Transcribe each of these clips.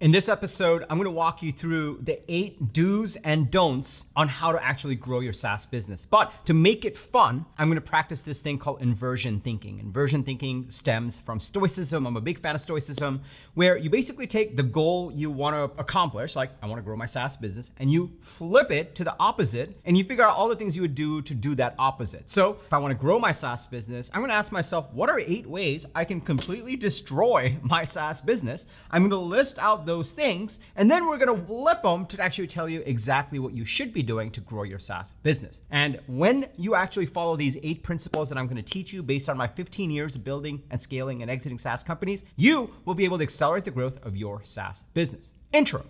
In this episode, I'm going to walk you through the 8 do's and don'ts on how to actually grow your SaaS business. But to make it fun, I'm going to practice this thing called inversion thinking. Inversion thinking stems from Stoicism. I'm a big fan of Stoicism, where you basically take the goal you want to accomplish, like I want to grow my SaaS business, and you flip it to the opposite, and you figure out all the things you would do to do that opposite. So if I want to grow my SaaS business, I'm going to ask myself, what are 8 ways I can completely destroy my SaaS business? I'm going to list out those things, and then we're going to flip them to actually tell you exactly what you should be doing to grow your SaaS business. And when you actually follow these 8 principles that I'm going to teach you based on my 15 years of building and scaling and exiting SaaS companies, you will be able to accelerate the growth of your SaaS business. Intro.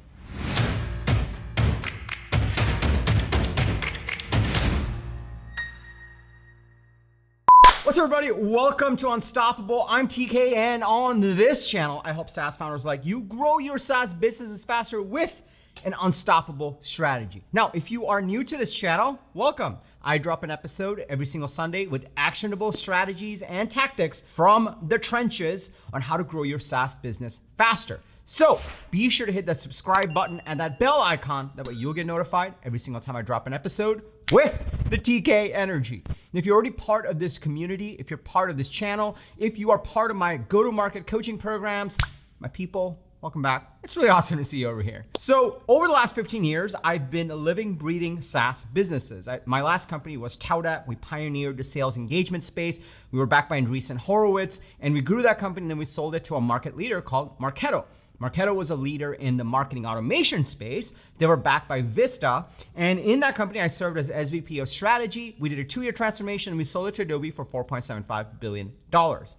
What's up, everybody? Welcome to Unstoppable. I'm TK, and on this channel, I help SaaS founders like you grow your SaaS businesses faster with an unstoppable strategy. Now, if you are new to this channel, welcome. I drop an episode every single Sunday with actionable strategies and tactics from the trenches on how to grow your SaaS business faster. So be sure to hit that subscribe button and that bell icon. That way you'll get notified every single time I drop an episode with the TK energy. And if you're already part of this community, if you're part of this channel, if you are part of my go-to-market coaching programs, my people, welcome back. It's really awesome to see you over here. So over the last 15 years, I've been living, breathing SaaS businesses. My last company was Taudat. We pioneered the sales engagement space. We were backed by Andreessen Horowitz, and we grew that company, and then we sold it to a market leader called Marketo. Marketo was a leader in the marketing automation space. They were backed by Vista. And in that company, I served as SVP of strategy. We did a 2-year transformation, and we sold it to Adobe for $4.75 billion.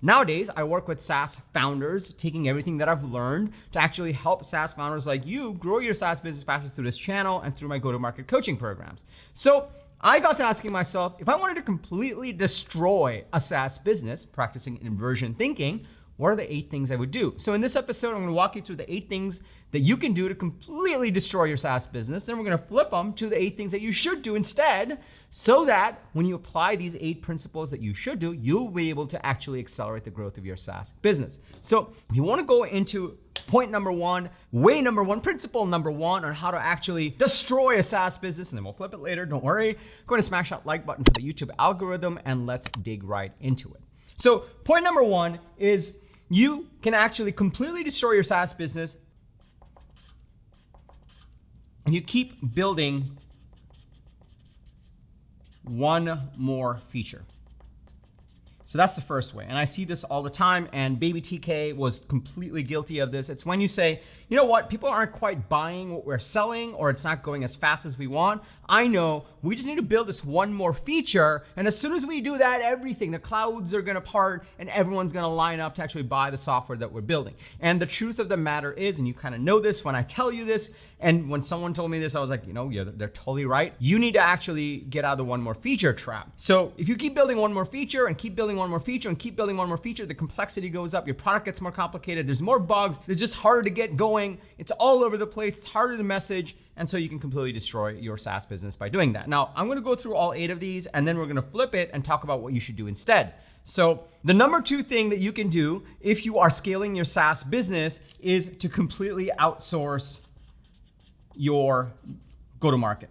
Nowadays, I work with SaaS founders, taking everything that I've learned to actually help SaaS founders like you grow your SaaS business faster through this channel and through my go-to-market coaching programs. So I got to asking myself, if I wanted to completely destroy a SaaS business, practicing inversion thinking, what are the 8 things I would do? So in this episode, I'm gonna walk you through the 8 things that you can do to completely destroy your SaaS business. Then we're gonna flip them to the 8 things that you should do instead, so that when you apply these 8 principles that you should do, you'll be able to actually accelerate the growth of your SaaS business. So if you wanna go into point number 1, way number 1, principle number 1 on how to actually destroy a SaaS business, and then we'll flip it later, don't worry. Go ahead and smash that like button for the YouTube algorithm, and let's dig right into it. So point number 1 is you can actually completely destroy your SaaS business if you keep building one more feature. So that's the first way. And I see this all the time, and Baby TK was completely guilty of this. It's when you say, you know what, people aren't quite buying what we're selling, or it's not going as fast as we want. I know, we just need to build this one more feature. And as soon as we do that, everything, the clouds are gonna part and everyone's gonna line up to actually buy the software that we're building. And the truth of the matter is, and you kind of know this when I tell you this, and when someone told me this, I was like, you know, yeah, they're totally right. You need to actually get out of the one more feature trap. So if you keep building one more feature and keep building one more feature and keep building one more feature, the complexity goes up, your product gets more complicated, there's more bugs, it's just harder to get going, it's all over the place, it's harder to message, and so you can completely destroy your SaaS business by doing that. Now, I'm gonna go through all 8 of these, and then we're gonna flip it and talk about what you should do instead. So the number 2 thing that you can do if you are scaling your SaaS business is to completely outsource your go-to-market.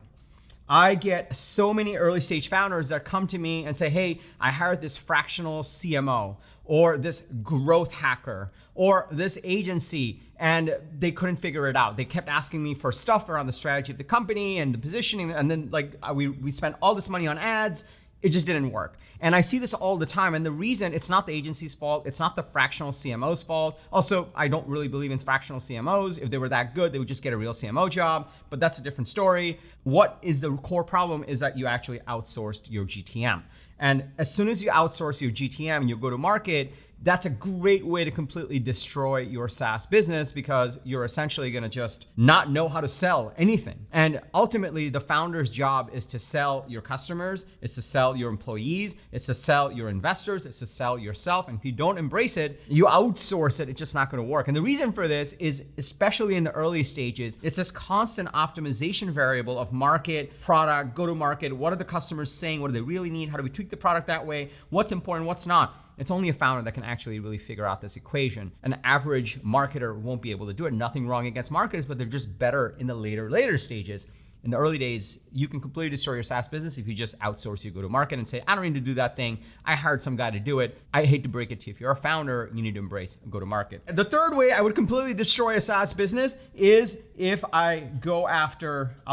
I get so many early stage founders that come to me and say, hey, I hired this fractional CMO or this growth hacker or this agency, and they couldn't figure it out. They kept asking me for stuff around the strategy of the company and the positioning, and then we spent all this money on ads. It just didn't work. And I see this all the time. And the reason, it's not the agency's fault. It's not the fractional CMO's fault. Also, I don't really believe in fractional CMOs. If they were that good, they would just get a real CMO job, but that's a different story. What is the core problem is that you actually outsourced your GTM. And as soon as you outsource your GTM and you go to market, that's a great way to completely destroy your SaaS business, because you're essentially gonna just not know how to sell anything. And ultimately, the founder's job is to sell your customers, it's to sell your employees, it's to sell your investors, it's to sell yourself. And if you don't embrace it, you outsource it, it's just not gonna work. And the reason for this is, especially in the early stages, it's this constant optimization variable of market, product, go to market. What are the customers saying? What do they really need? How do we tweak the product that way? What's important, what's not? It's only a founder that can actually really figure out this equation. An average marketer won't be able to do it. Nothing wrong against marketers, but they're just better in the later stages. In the early days, you can completely destroy your SaaS business if you just outsource your go-to-market and say, I don't need to do that thing. I hired some guy to do it. I hate to break it to you. If you're a founder, you need to embrace go-to-market. The third way I would completely destroy a SaaS business is if I'll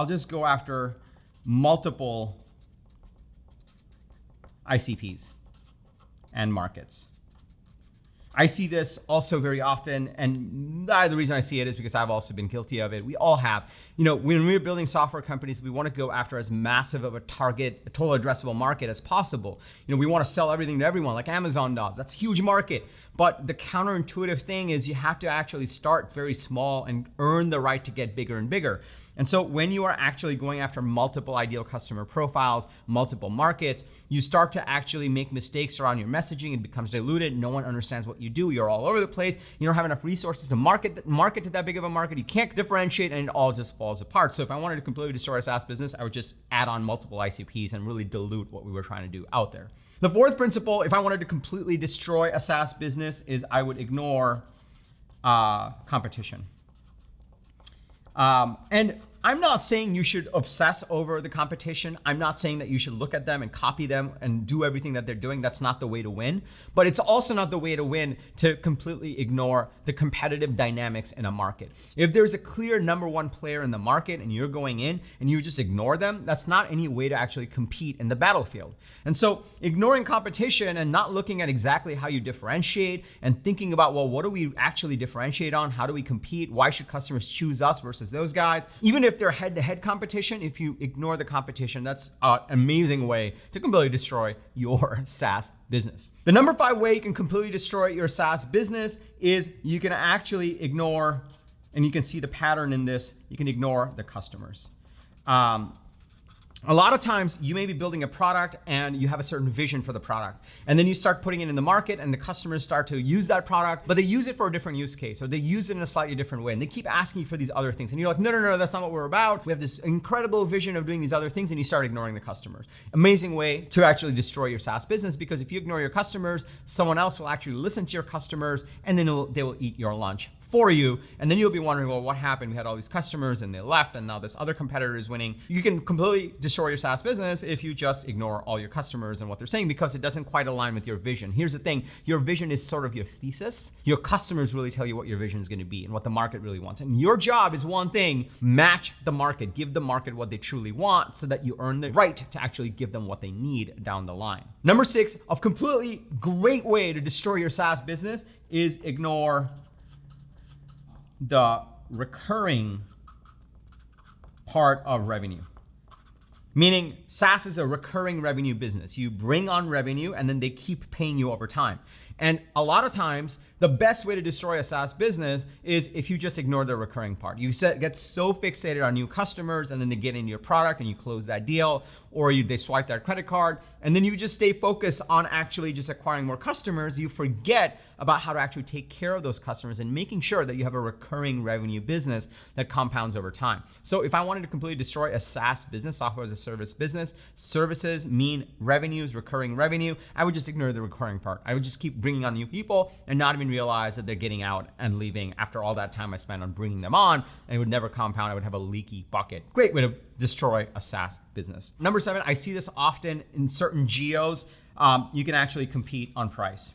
just go after multiple ICPs and markets. I see this also very often, and the reason I see it is because I've also been guilty of it. We all have. When we're building software companies, we want to go after as massive of a target, a total addressable market as possible. We want to sell everything to everyone like Amazon does. That's a huge market. But the counterintuitive thing is you have to actually start very small and earn the right to get bigger and bigger. And so when you are actually going after multiple ideal customer profiles, multiple markets, you start to actually make mistakes around your messaging. It becomes diluted. No one understands what you do. You're all over the place. You don't have enough resources to market to that big of a market. You can't differentiate, and it all just falls apart. So if I wanted to completely destroy a SaaS business, I would just add on multiple ICPs and really dilute what we were trying to do out there. The fourth principle, if I wanted to completely destroy a SaaS business, is I would ignore competition. And I'm not saying you should obsess over the competition. I'm not saying that you should look at them and copy them and do everything that they're doing. That's not the way to win. But it's also not the way to win to completely ignore the competitive dynamics in a market. If there's a clear number one player in the market and you're going in and you just ignore them, that's not any way to actually compete in the battlefield. And so ignoring competition and not looking at exactly how you differentiate and thinking about, well, what do we actually differentiate on? How do we compete? Why should customers choose us versus those guys? Even if they're head-to-head competition, if you ignore the competition, that's an amazing way to completely destroy your SaaS business. The number 5 way you can completely destroy your SaaS business is you can actually ignore, and you can see the pattern in this, you can ignore the customers. A lot of times you may be building a product and you have a certain vision for the product. And then you start putting it in the market and the customers start to use that product, but they use it for a different use case, or they use it in a slightly different way. And they keep asking you for these other things. And you're like, no, that's not what we're about. We have this incredible vision of doing these other things, and you start ignoring the customers. Amazing way to actually destroy your SaaS business, because if you ignore your customers, someone else will actually listen to your customers, and then they will eat your lunch for you. And then you'll be wondering, well, what happened? We had all these customers and they left, and now this other competitor is winning. You can completely destroy your SaaS business if you just ignore all your customers and what they're saying, because it doesn't quite align with your vision. Here's the thing, your vision is sort of your thesis. Your customers really tell you what your vision is going to be and what the market really wants. And your job is one thing: match the market, give the market what they truly want so that you earn the right to actually give them what they need down the line. Number 6, a completely great way to destroy your SaaS business is ignore the recurring part of revenue. Meaning SaaS is a recurring revenue business. You bring on revenue and then they keep paying you over time. And a lot of times, the best way to destroy a SaaS business is if you just ignore the recurring part. You get so fixated on new customers, and then they get into your product and you close that deal, or they swipe that credit card, and then you just stay focused on actually just acquiring more customers. You forget about how to actually take care of those customers and making sure that you have a recurring revenue business that compounds over time. So if I wanted to completely destroy a SaaS business, software as a service business, services mean revenues, recurring revenue, I would just ignore the recurring part. I would just keep bringing on new people and not even realize that they're getting out and leaving after all that time I spent on bringing them on, and it would never compound. I would have a leaky bucket. Great way to destroy a SaaS business. Number 7, I see this often in certain geos. You can actually compete on price.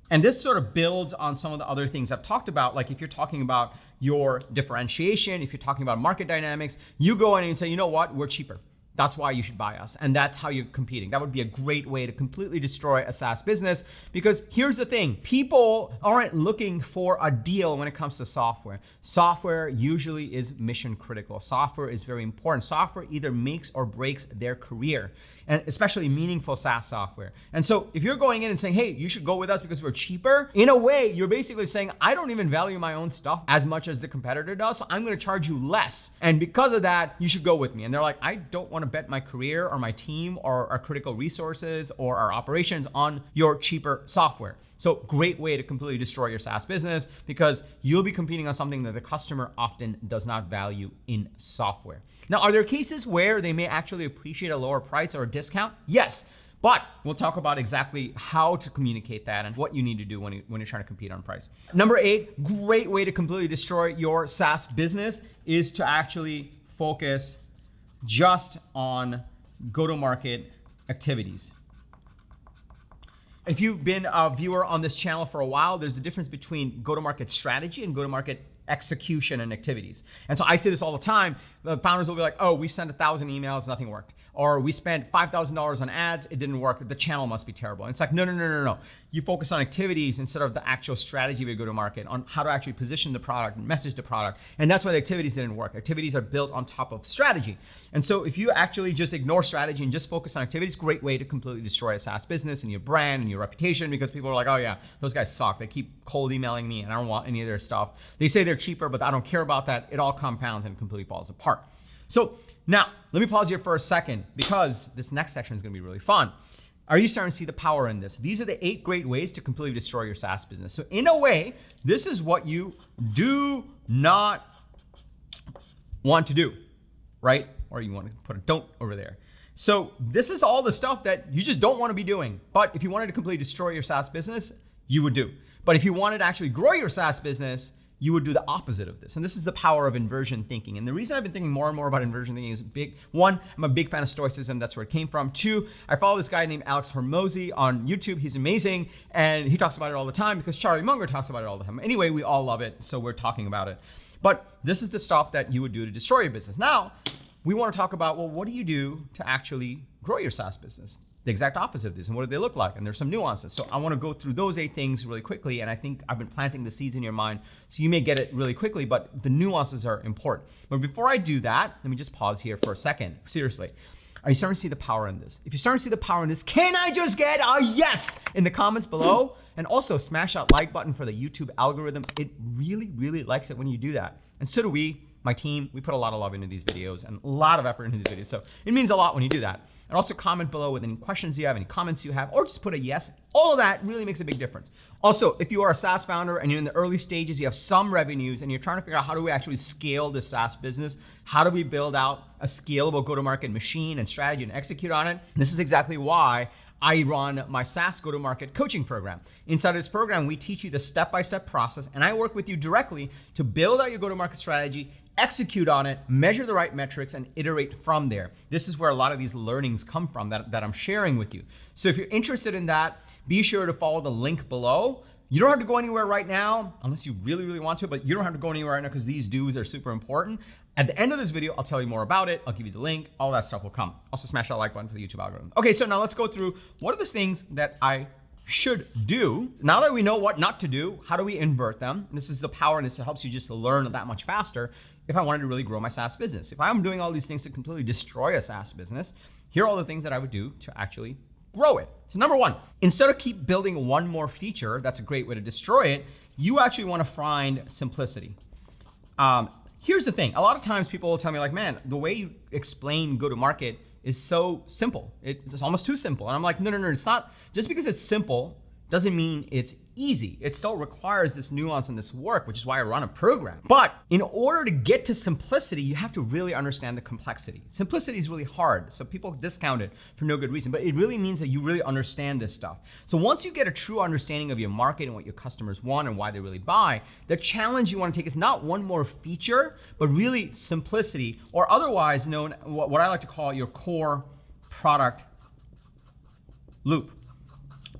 And this sort of builds on some of the other things I've talked about. Like if you're talking about your differentiation, if you're talking about market dynamics, you go in and say, you know what, we're cheaper. That's why you should buy us. And that's how you're competing. That would be a great way to completely destroy a SaaS business, because here's the thing. People aren't looking for a deal when it comes to software. Software usually is mission critical. Software is very important. Software either makes or breaks their career, and especially meaningful SaaS software. And so if you're going in and saying, hey, you should go with us because we're cheaper, in a way, you're basically saying, I don't even value my own stuff as much as the competitor does, so I'm gonna charge you less. And because of that, you should go with me. And they're like, I don't wanna bet my career or my team or our critical resources or our operations on your cheaper software. So great way to completely destroy your SaaS business, because you'll be competing on something that the customer often does not value in software. Now, are there cases where they may actually appreciate a lower price or a discount? Yes. But we'll talk about exactly how to communicate that and what you need to do when you're trying to compete on price. Number 8, great way to completely destroy your SaaS business is to actually focus just on go-to-market activities. If you've been a viewer on this channel for a while, there's a difference between go-to-market strategy and go-to-market execution and activities. And so I say this all the time. The founders will be like, oh, we sent 1,000 emails, nothing worked. Or we spent $5,000 on ads, it didn't work. The channel must be terrible. And it's like, no. You focus on activities instead of the actual strategy of your go-to-market, on how to actually position the product and message the product. And that's why the activities didn't work. Activities are built on top of strategy. And so if you actually just ignore strategy and just focus on activities, great way to completely destroy a SaaS business and your brand and your reputation, because people are like, oh yeah, those guys suck. They keep cold emailing me and I don't want any of their stuff. They say they're cheaper, but I don't care about that. It all compounds and completely falls apart. So now, let me pause here for a second because this next section is gonna be really fun. Are you starting to see the power in this? These are the 8 great ways to completely destroy your SaaS business. So in a way, this is what you do not want to do, right? Or you want to put a don't over there. So this is all the stuff that you just don't want to be doing. But if you wanted to completely destroy your SaaS business, you would do. But if you wanted to actually grow your SaaS business, you would do the opposite of this. And this is the power of inversion thinking. And the reason I've been thinking more and more about inversion thinking is one, I'm a big fan of Stoicism. That's where it came from. 2, I follow this guy named Alex Hormozi on YouTube. He's amazing. And he talks about it all the time because Charlie Munger talks about it all the time. Anyway, we all love it. So we're talking about it. But this is the stuff that you would do to destroy your business. Now, we want to talk about, well, what do you do to actually grow your SaaS business? The exact opposite of this, and what do they look like? And there's some nuances. So I want to go through those 8 things really quickly, and I think I've been planting the seeds in your mind, so you may get it really quickly, but the nuances are important. But before I do that, let me just pause here for a second. Seriously, are you starting to see the power in this? If you're starting to see the power in this, can I just get a yes in the comments below? And also smash that like button for the YouTube algorithm. It really, really likes it when you do that. And so do we. My team, we put a lot of love into these videos and a lot of effort into these videos. So it means a lot when you do that. And also comment below with any questions you have, any comments you have, or just put a yes. All of that really makes a big difference. Also, if you are a SaaS founder and you're in the early stages, you have some revenues and you're trying to figure out how do we actually scale this SaaS business? How do we build out a scalable go-to-market machine and strategy and execute on it? This is exactly why I run my SaaS go-to-market coaching program. Inside of this program, we teach you the step-by-step process, and I work with you directly to build out your go-to-market strategy, execute on it, measure the right metrics, and iterate from there. This is where a lot of these learnings come from that I'm sharing with you. So if you're interested in that, be sure to follow the link below. You don't have to go anywhere right now, unless you really, really want to, but you don't have to go anywhere right now because these do's are super important. At the end of this video, I'll tell you more about it. I'll give you the link. All that stuff will come. Also smash that like button for the YouTube algorithm. Okay, so now let's go through what are the things that I should do. Now that we know what not to do, how do we invert them? And this is the power, and this helps you just to learn that much faster if I wanted to really grow my SaaS business. If I'm doing all these things to completely destroy a SaaS business, here are all the things that I would do to actually grow it. So number 1, instead of keep building one more feature, that's a great way to destroy it, you actually want to find simplicity. Here's the thing. A lot of times people will tell me like, man, the way you explain go-to-market is so simple. It's almost too simple. And I'm like, no, it's not. Just because it's simple doesn't mean it's easy. It still requires this nuance and this work, which is why I run a program. But in order to get to simplicity, you have to really understand the complexity. Simplicity is really hard, so people discount it for no good reason, but it really means that you really understand this stuff. So once you get a true understanding of your market and what your customers want and why they really buy, the challenge you want to take is not one more feature, but really simplicity, or otherwise known, what I like to call your core product loop.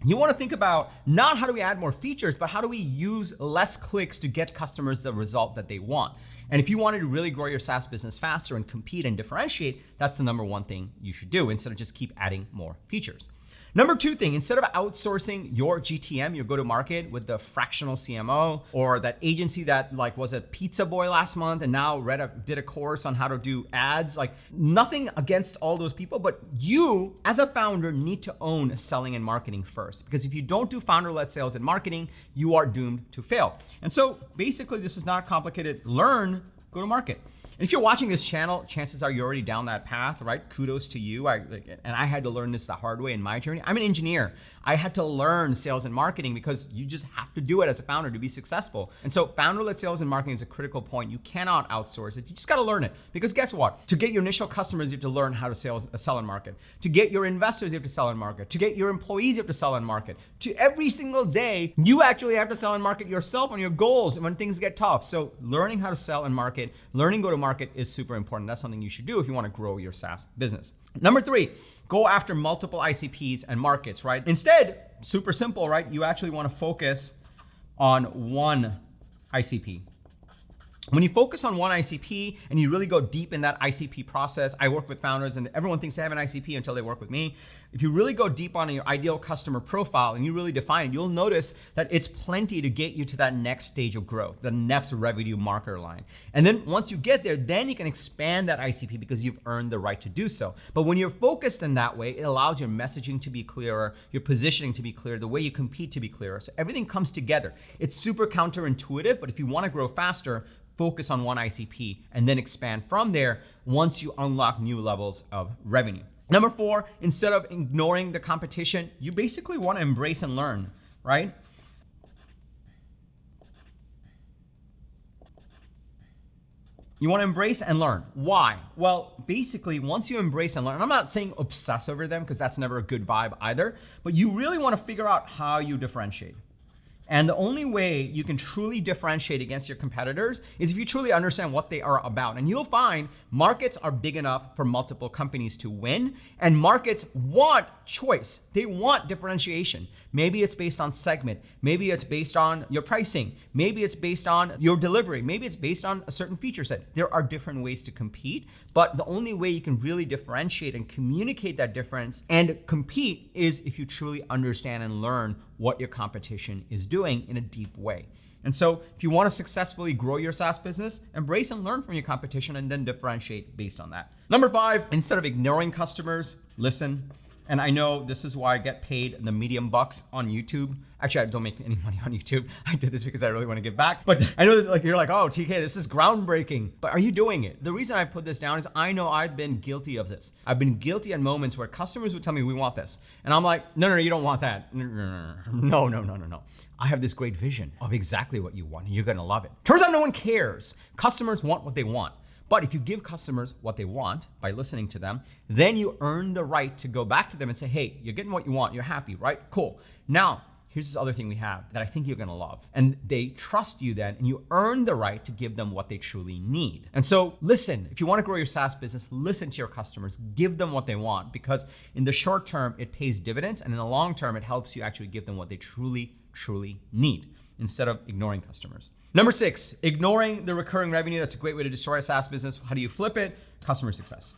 You want to think about not how do we add more features, but how do we use less clicks to get customers the result that they want. And if you wanted to really grow your SaaS business faster and compete and differentiate, that's the number 1 thing you should do instead of just keep adding more features. Number 2 thing, instead of outsourcing your GTM, your go-to-market with the fractional CMO or that agency that like was a pizza boy last month and now did a course on how to do ads, like nothing against all those people, but you as a founder need to own selling and marketing first, because if you don't do founder-led sales and marketing, you are doomed to fail. And so basically this is not complicated. Learn go-to-market. And if you're watching this channel, chances are you're already down that path, right? Kudos to you. I had to learn this the hard way in my journey. I'm an engineer. I had to learn sales and marketing because you just have to do it as a founder to be successful. And so founder-led sales and marketing is a critical point. You cannot outsource it. You just got to learn it. Because guess what? To get your initial customers, you have to learn how to sell and market. To get your investors, you have to sell and market. To get your employees, you have to sell and market. To every single day, you actually have to sell and market yourself on your goals and when things get tough. So learning how to sell and market, learning go-to-market is super important. That's something you should do if you want to grow your SaaS business. Number 3, go after multiple ICPs and markets, right? Instead, super simple, right? You actually want to focus on one ICP. When you focus on one ICP and you really go deep in that ICP process, I work with founders and everyone thinks they have an ICP until they work with me. If you really go deep on your ideal customer profile and you really define it, you'll notice that it's plenty to get you to that next stage of growth, the next revenue marker line. And then once you get there, then you can expand that ICP because you've earned the right to do so. But when you're focused in that way, it allows your messaging to be clearer, your positioning to be clear, the way you compete to be clearer. So everything comes together. It's super counterintuitive, but if you want to grow faster, focus on one ICP and then expand from there once you unlock new levels of revenue. Number 4, instead of ignoring the competition, you basically want to embrace and learn, right? You want to embrace and learn. Why? Well, basically, once you embrace and learn, and I'm not saying obsess over them because that's never a good vibe either, but you really want to figure out how you differentiate. And the only way you can truly differentiate against your competitors is if you truly understand what they are about. And you'll find markets are big enough for multiple companies to win, and markets want choice. They want differentiation. Maybe it's based on segment. Maybe it's based on your pricing. Maybe it's based on your delivery. Maybe it's based on a certain feature set. There are different ways to compete, but the only way you can really differentiate and communicate that difference and compete is if you truly understand and learn what your competition is doing in a deep way. And so if you want to successfully grow your SaaS business, embrace and learn from your competition and then differentiate based on that. Number 5, instead of ignoring customers, listen. And I know this is why I get paid the medium bucks on YouTube. Actually, I don't make any money on YouTube. I do this because I really want to give back. But I know this, like, you're like, oh, TK, this is groundbreaking. But are you doing it? The reason I put this down is I know I've been guilty of this. I've been guilty at moments where customers would tell me, we want this. And I'm like, no, you don't want that. No. I have this great vision of exactly what you want and you're gonna love it. Turns out no one cares. Customers want what they want. But if you give customers what they want by listening to them, then you earn the right to go back to them and say, hey, you're getting what you want, you're happy, right? Cool. Now, here's this other thing we have that I think you're gonna love. And they trust you then, and you earn the right to give them what they truly need. And so listen, if you wanna grow your SaaS business, listen to your customers, give them what they want, because in the short term, it pays dividends, and in the long term, it helps you actually give them what they truly need, instead of ignoring customers. Number 6, ignoring the recurring revenue. That's a great way to destroy a SaaS business. How do you flip it? Customer success.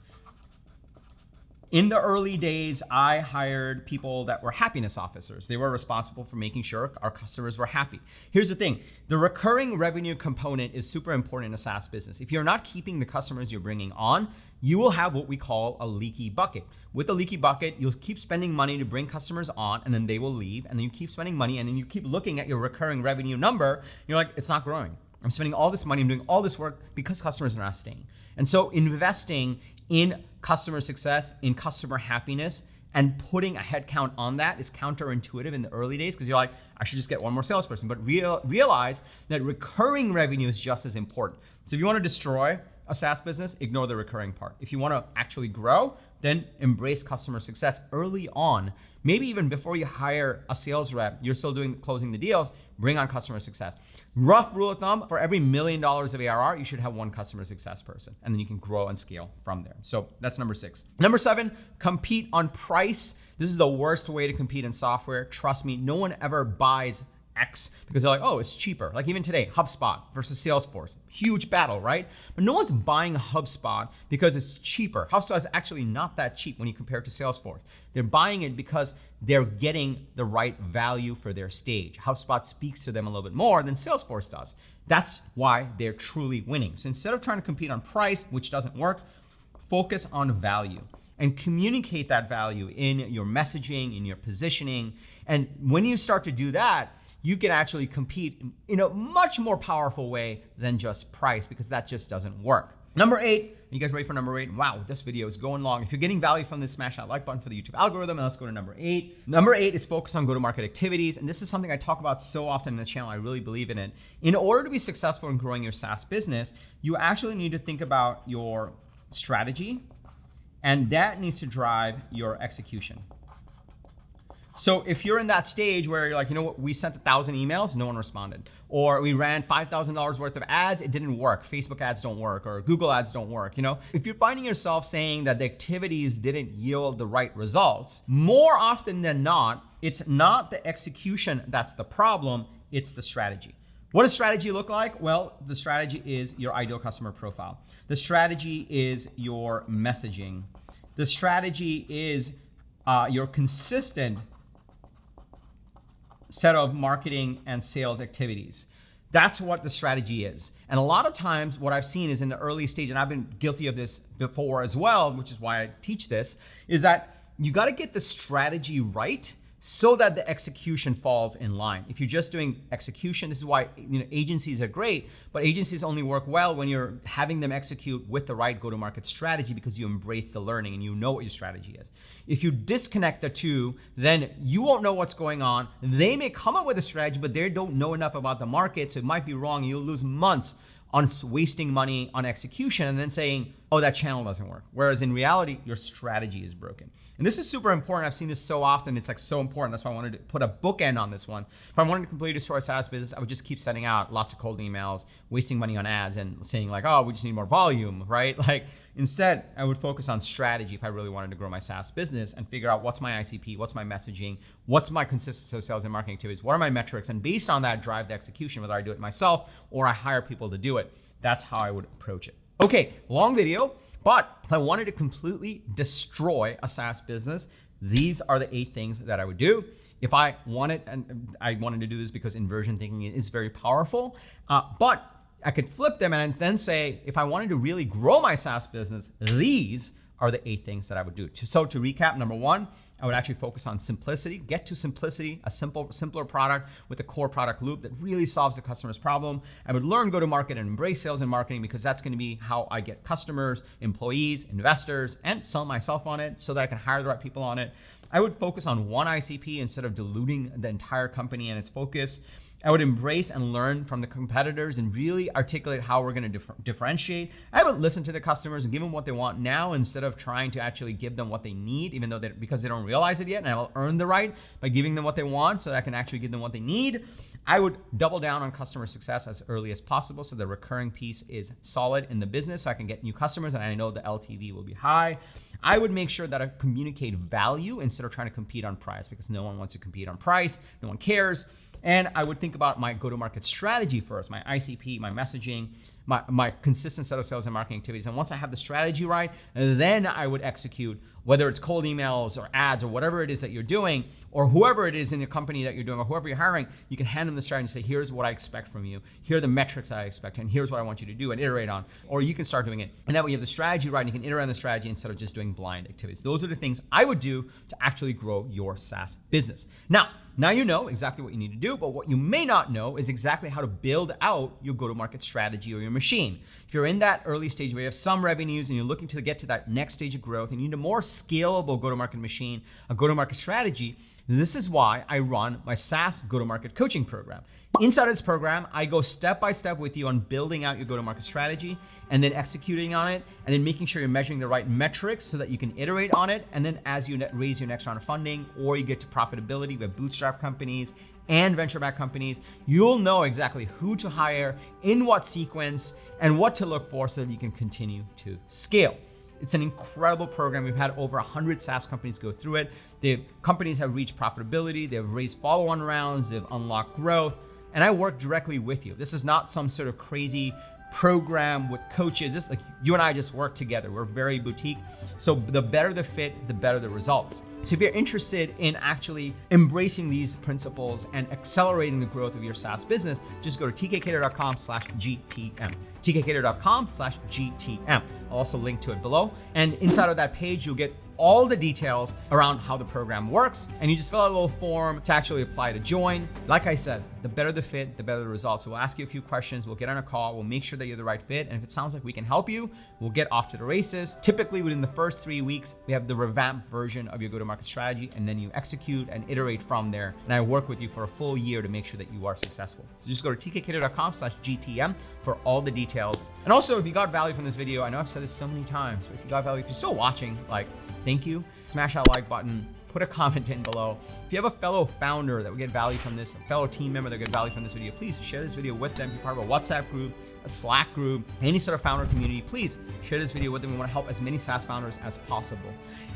In the early days, I hired people that were happiness officers. They were responsible for making sure our customers were happy. Here's the thing, the recurring revenue component is super important in a SaaS business. If you're not keeping the customers you're bringing on, you will have what we call a leaky bucket. With a leaky bucket, you'll keep spending money to bring customers on, and then they will leave, and then you keep spending money, and then you keep looking at your recurring revenue number, and you're like, it's not growing. I'm spending all this money, I'm doing all this work because customers are not staying. And so investing in customer success, in customer happiness, and putting a headcount on that is counterintuitive in the early days because you're like, I should just get one more salesperson. But realize that recurring revenue is just as important. So if you want to destroy a SaaS business, ignore the recurring part. If you want to actually grow, then embrace customer success early on. Maybe even before you hire a sales rep, you're still closing the deals, bring on customer success. Rough rule of thumb, for every $1 million of ARR, you should have one customer success person, and then you can grow and scale from there. So that's number 6. Number 7, compete on price. This is the worst way to compete in software. Trust me, no one ever buys X because they're like, oh, it's cheaper. Like even today, HubSpot versus Salesforce, huge battle, right? But no one's buying HubSpot because it's cheaper. HubSpot is actually not that cheap when you compare it to Salesforce. They're buying it because they're getting the right value for their stage. HubSpot speaks to them a little bit more than Salesforce does. That's why they're truly winning. So instead of trying to compete on price, which doesn't work, focus on value and communicate that value in your messaging, in your positioning. And when you start to do that, you can actually compete in a much more powerful way than just price, because that just doesn't work. Number 8, are you guys ready for number 8? Wow, this video is going long. If you're getting value from this, smash that like button for the YouTube algorithm, and let's go to number 8. Number 8 is focus on go-to-market activities, and this is something I talk about so often in the channel. I really believe in it. In order to be successful in growing your SaaS business, you actually need to think about your strategy, and that needs to drive your execution. So if you're in that stage where you're like, you know what, we sent 1,000 emails, no one responded. Or we ran $5,000 worth of ads, it didn't work. Facebook ads don't work, or Google ads don't work, you know? If you're finding yourself saying that the activities didn't yield the right results, more often than not, it's not the execution that's the problem, it's the strategy. What does strategy look like? Well, the strategy is your ideal customer profile. The strategy is your messaging. The strategy is your consistent set of marketing and sales activities. That's what the strategy is. And a lot of times what I've seen is in the early stage, and I've been guilty of this before as well, which is why I teach this, is that you got to get the strategy right so that the execution falls in line. If you're just doing execution, this is why agencies are great, but agencies only work well when you're having them execute with the right go-to-market strategy because you embrace the learning and you know what your strategy is. If you disconnect the two, then you won't know what's going on. They may come up with a strategy, but they don't know enough about the market, so it might be wrong. You'll lose months on wasting money on execution and then saying, oh, that channel doesn't work. Whereas in reality, your strategy is broken. And this is super important. I've seen this so often. It's like so important. That's why I wanted to put a bookend on this one. If I wanted to completely destroy a SaaS business, I would just keep sending out lots of cold emails, wasting money on ads and saying like, oh, we just need more volume, right? Like instead, I would focus on strategy if I really wanted to grow my SaaS business and figure out what's my ICP, what's my messaging, what's my consistent sales and marketing activities, what are my metrics, and based on that, drive the execution, whether I do it myself or I hire people to do it. That's how I would approach it. Okay, long video, but if I wanted to completely destroy a SaaS business, these are the 8 things that I would do. If I wanted, and I wanted to do this because inversion thinking is very powerful, but I could flip them and then say, if I wanted to really grow my SaaS business, these are the 8 things that I would do. So to recap, number 1, I would actually focus on simplicity, get to simplicity, a simpler product with a core product loop that really solves the customer's problem. I would learn go-to-market and embrace sales and marketing because that's gonna be how I get customers, employees, investors, and sell myself on it so that I can hire the right people on it. I would focus on one ICP instead of diluting the entire company and its focus. I would embrace and learn from the competitors and really articulate how we're going to differentiate. I would listen to the customers and give them what they want now instead of trying to actually give them what they need, even though because they don't realize it yet. And I will earn the right by giving them what they want so that I can actually give them what they need. I would double down on customer success as early as possible so the recurring piece is solid in the business so I can get new customers and I know the LTV will be high. I would make sure that I communicate value instead of trying to compete on price because no one wants to compete on price, no one cares. And I would think about my go-to-market strategy first, my ICP, my messaging, my consistent set of sales and marketing activities. And once I have the strategy right, then I would execute, whether it's cold emails or ads or whatever it is that you're doing, or whoever it is in the company that you're doing, or whoever you're hiring, you can hand them the strategy and say, here's what I expect from you. Here are the metrics I expect, and here's what I want you to do and iterate on. Or you can start doing it. And that way you have the strategy right, and you can iterate on the strategy instead of just doing blind activities. Those are the things I would do to actually grow your SaaS business. Now you know exactly what you need to do, but what you may not know is exactly how to build out your go-to-market strategy or your machine. If you're in that early stage where you have some revenues and you're looking to get to that next stage of growth and you need a more scalable go-to-market machine, a go-to-market strategy, this is why I run my SaaS go-to-market coaching program. Inside of this program, I go step by step with you on building out your go-to-market strategy and then executing on it and then making sure you're measuring the right metrics so that you can iterate on it. And then as you raise your next round of funding or you get to profitability with bootstrap companies and venture-backed companies, you'll know exactly who to hire, in what sequence, and what to look for so that you can continue to scale. It's an incredible program. We've had over 100 SaaS companies go through it. Companies have reached profitability, they've raised follow-on rounds, they've unlocked growth, and I work directly with you. This is not some sort of crazy program with coaches. This, like, you and I just work together. We're very boutique. So the better the fit, the better the results. So if you're interested in actually embracing these principles and accelerating the growth of your SaaS business, just go to tkcater.com/GTM. tkcater.com/GTM. I'll also link to it below. And inside of that page, you'll get all the details around how the program works, and you just fill out a little form to actually apply to join. Like I said, the better the fit, the better the results. So we'll ask you a few questions, we'll get on a call, we'll make sure that you're the right fit, and if it sounds like we can help you, we'll get off to the races. Typically within the first 3 weeks, we have the revamped version of your go-to-market strategy, and then you execute and iterate from there. And I work with you for a full year to make sure that you are successful. So just go to tkcato.com/GTM for all the details. And also, if you got value from this video, I know I've said this so many times, but if you got value, if you're still watching, like, thank you. Smash that like button, put a comment in below. If you have a fellow founder that would get value from this, a fellow team member that would get value from this video, please share this video with them. If you're part of a WhatsApp group, a Slack group, any sort of founder community, please share this video with them. We want to help as many SaaS founders as possible.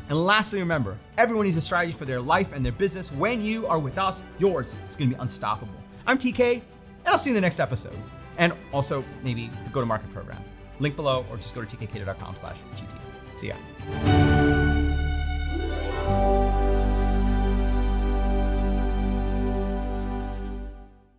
And lastly, remember, everyone needs a strategy for their life and their business. When you are with us, yours is going to be unstoppable. I'm TK, and I'll see you in the next episode. And also maybe the go-to-market program. Link below, or just go to tkcato.com/GTM. See ya.